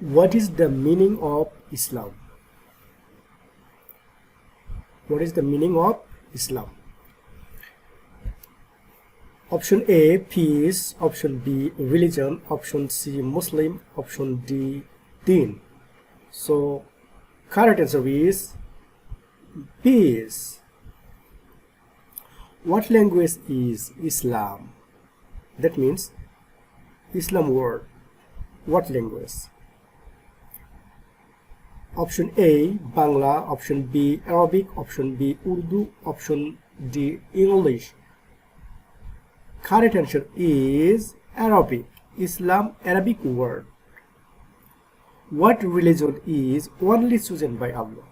What is the meaning of Islam? What is the meaning of Islam? Option A, peace. Option B, religion. Option C, Muslim. Option D, deen. So, correct answer is peace. What language is Islam? That means Islam word. What language? Option A, Bangla. Option B, Arabic. Option B, Urdu. Option D, English. Correct answer is Arabic. Islam, Arabic word. What religion is only chosen by Allah?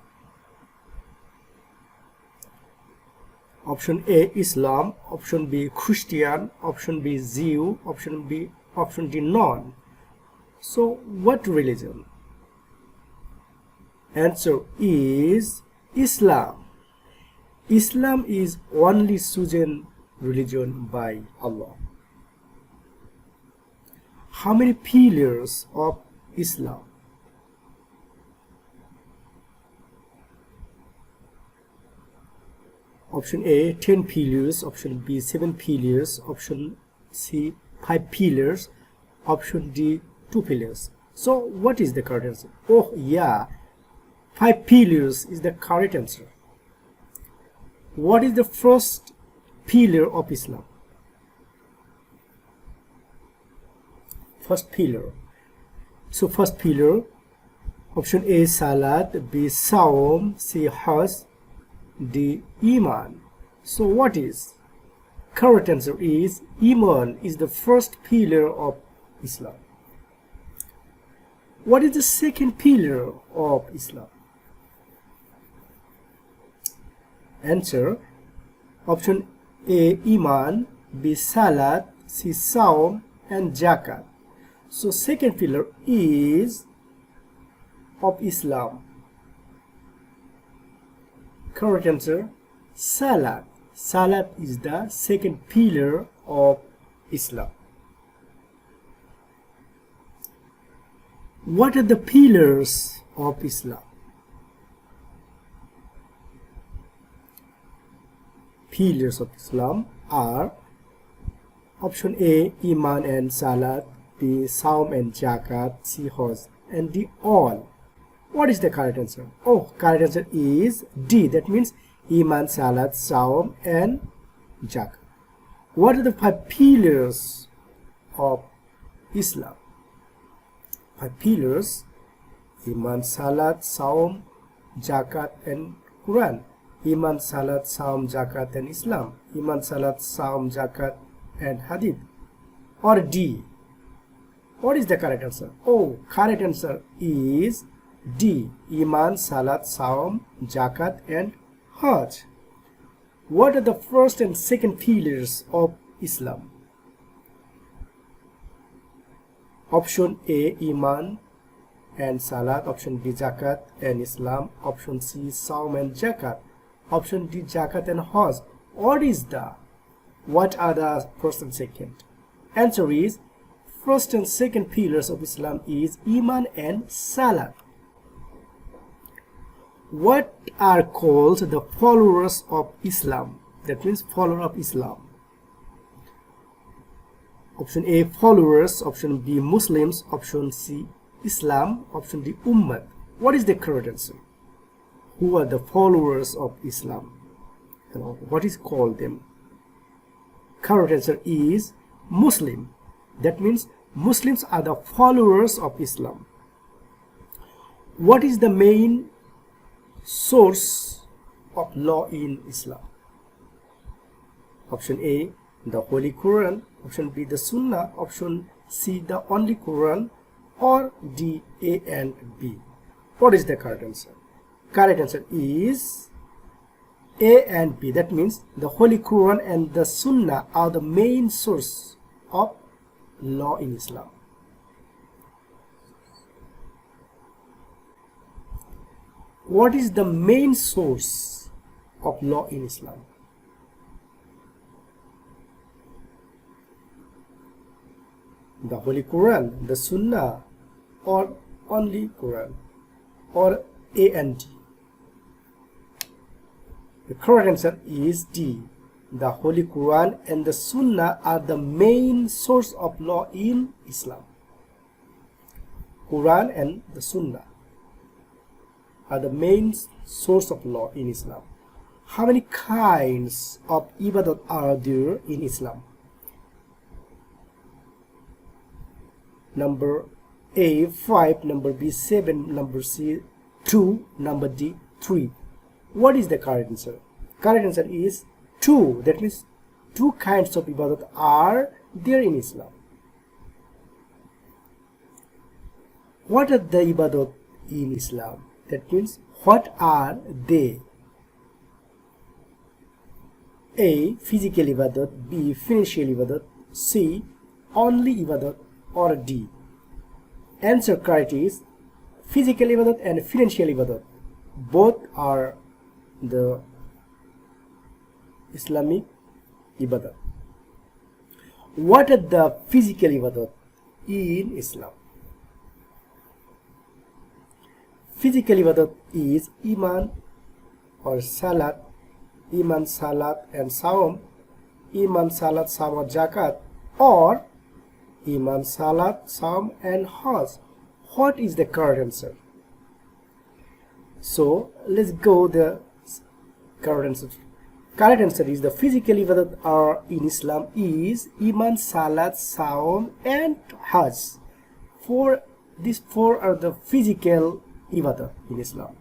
Option A, Islam. Option B, Christian. Option B, Jew. Option D, none. So, what religion? Answer is Islam. Islam is only chosen religion by Allah. How many pillars of Islam? Option A, 10 pillars. Option B, 7 pillars. Option C, 5 pillars. Option D, 2 pillars. So what is the correct answer? Oh yeah, 5 pillars is the correct answer. What is the first pillar of Islam? First pillar. So first pillar, option A, Salat. B, Saum. C, Hajj. D, Iman. So what is? Correct answer is Iman is the first pillar of Islam. What is the second pillar of Islam? Answer, option A, Iman. B, Salat. C, Saum. And Zakat. So second pillar is of Islam. Correct answer, Salat. Salat is the second pillar of Islam. What are the pillars of Islam? Pillars of Islam are option A, Iman and Salat. B, Saum and Zakat. C, Hajj. And D, all. What is the correct answer? Oh, correct answer is D. That means Iman, Salat, Saum, and Zakat. What are the 5 pillars of Islam? 5 pillars: Iman, Salat, Saum, Zakat, and Quran. Iman, Salat, Saum, Zakat, and Islam. Iman, Salat, Saum, Zakat, and Hadith. Or D. What is the correct answer? Oh, correct answer is D. Iman, Salat, Saum, Zakat, and Hajj. What are the first and second pillars of Islam? Option A, Iman and Salat. Option B, Zakat and Islam. Option C, Saum and Zakat. Option D, Zakat and Hajj. What are the first and second? Answer is first and second pillars of Islam is Iman and Salat. What are called the followers of Islam? That means follower of Islam. Option A, followers. Option B, Muslims. Option C, Islam. Option D, Ummah. What is the correct answer? Who are the followers of Islam? What is called them? Correct answer is Muslim. That means Muslims are the followers of Islam. What is the main source of law in Islam? Option A, the Holy Quran. Option B, the Sunnah. Option C, the only Quran. Or D, A and B. What is the correct answer? Correct answer is A and B. That means the Holy Quran and the Sunnah are the main source of law in Islam. What is the main source of law in Islam? The Holy Quran, the Sunnah, or Only Quran, or A and D? The correct answer is D. The Holy Quran and the Sunnah are the main source of law in Islam. Quran and the Sunnah are the main source of law in Islam. How many kinds of ibadat are there in Islam? Number A, 5, number B, 7, number C, 2, number D, 3. What is the correct answer? Correct answer is 2. That means 2 kinds of ibadat are there in Islam. What are the ibadat in Islam? That means what are they? A, physical ibadat, B, financial ibadat, C, only ibadat, or D? Answer correct is physical ibadat and financial ibadat. Both are the Islamic ibadat. What are the physical ibadat in Islam? Physical ibadat is iman or salat, iman, salat and saum, iman, salat, saum or zakat, or iman, salat, saum and hajj. What is the correct answer? So let's go the correct answer. Correct answer is the physical ibadat are in Islam is iman, salat, saum and hajj. These four are the physical ibadat in Islam.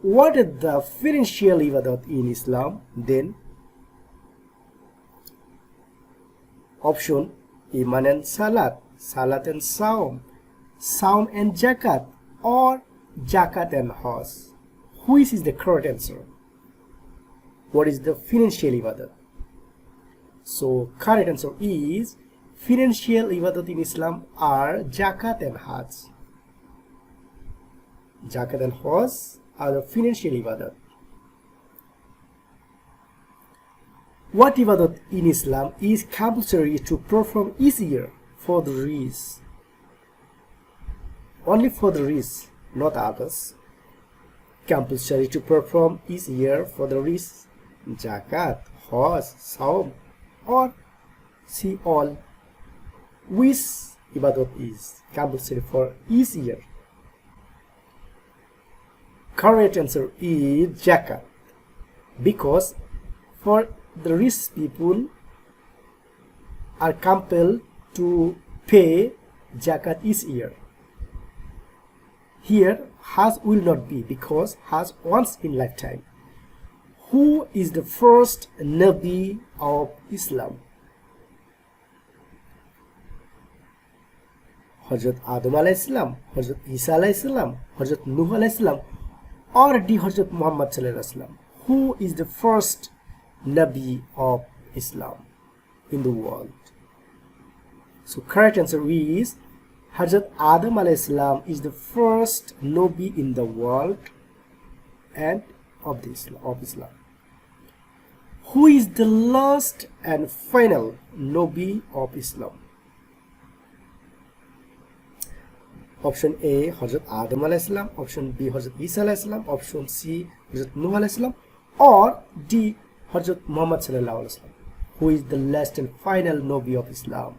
What is the financial ibadat in Islam then? Option iman and salat, salat and saum, saum and zakat, or zakat and hajj. Which is the correct answer? What is the financial ibadat? So correct answer is financial ibadat in Islam are zakat and hajj. Zakat and hajj are the financial ibadat. What ibadat in Islam is compulsory to perform each year for the rich? Only for the rich, not others. Compulsory to perform each year for the rich: zakat, hajj, saum, or see all. Which ibadat is compulsory for each year? Correct answer is zakat, because for the rich people are compelled to pay zakat each year. Here hajj will not be, because hajj once in lifetime. Who is the first Nobi of Islam? Hazrat Adam alayhi salam, Hazrat Isa alayhi salam, Hazrat Nuh alayhi salam, or D, Hazrat Muhammad sallallahu alaihi wasallam? Who is the first Nabi of Islam in the world? So correct answer is Hazrat Adam alayhi salam is the first Nobi in the world and of Islam. Who is the last and final Nobi of Islam? Option A, Hazrat Adam alayhi salam, option B, Hazrat Isa alayhi salam, option C, Hazrat Nuh alayhi salam, or D, Hazrat Muhammad sallallahu alaihi wasallam. Who is the last and final Nobi of Islam?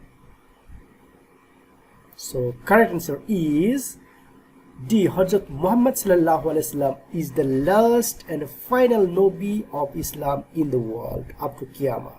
So correct answer is D, Hazrat Muhammad sallallahu alaihi wasallam is the last and final Nobi of Islam in the world up to Qiyamah.